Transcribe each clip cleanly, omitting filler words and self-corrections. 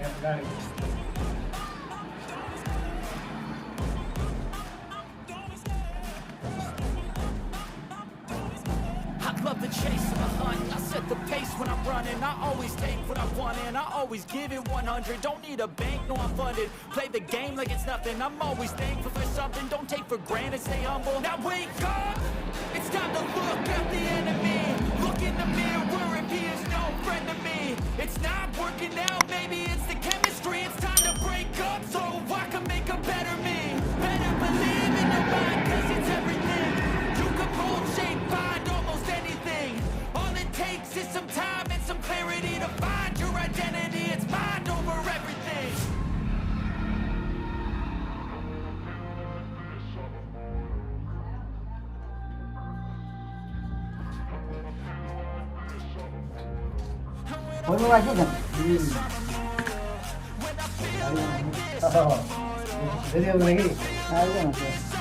I love the chase and the hunt. I set the pace when I'm running. I always take what I want and I always give it 100. Don't need a bank, no I'm funded. Play the game like it's nothing. I'm always thankful for something. Don't take for granted, stay humble. Now wake up! It's time to look at the enemy. Look in the mirror if he is no friend to me. It's not working out, maybe it's the chemistry. It's time to break up so I can make a better me. Better believe in your mind, cause it's everything. You can mold, shape, find almost anything. All it takes is some time and some clarity to find your identity. It's mind over everything. Boleh lagi kan? Oh, jadi apa lagi? Ada masih.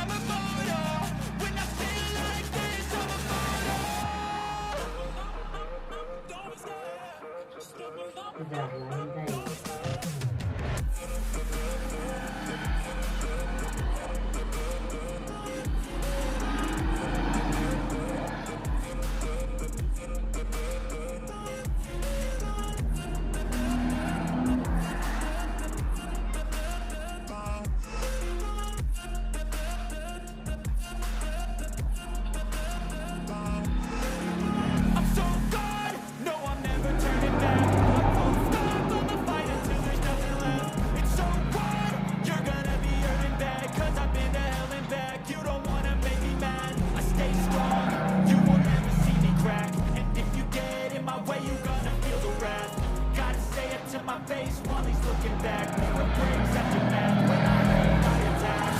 I'm so good, no I'm never turning back. I won't stop on the fight until there's nothing left. It's so what? You're gonna be hurting bad, cause I've been to hell and back. You don't wanna make me mad, I stay strong. You will never see me crack. And if you get in my way, you're gonna feel the wrath. Gotta say it to my face while he's looking back. Mirror breaks after math when I hold my attack.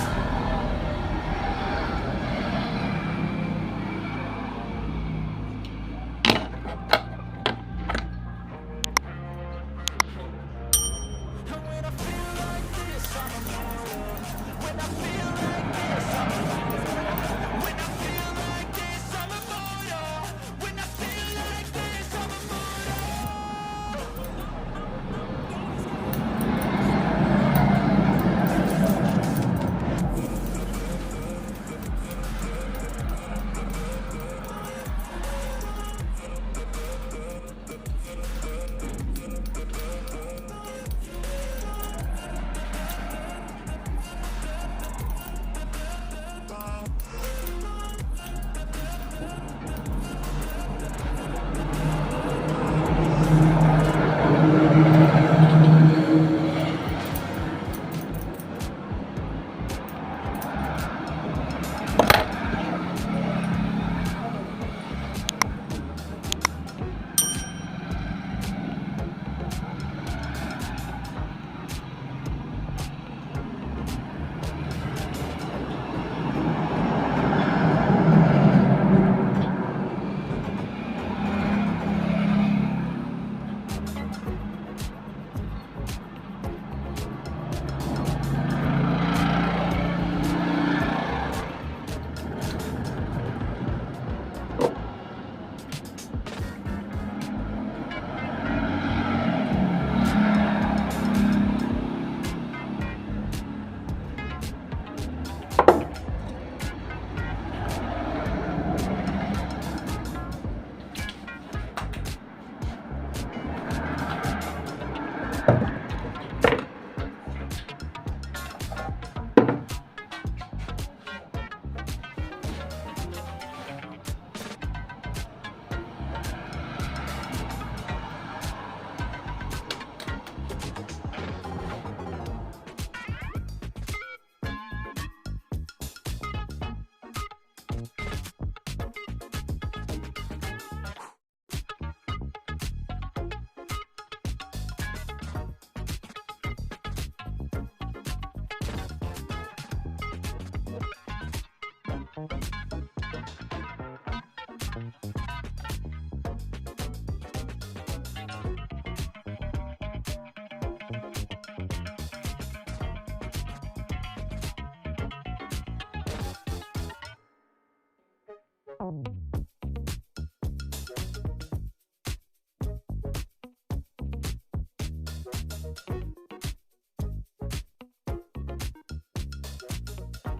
And when I feel like this, I'm immortal. When I feel like this, I'm immortal. When I feel like this, I'm immortal. When I feel like this, I'm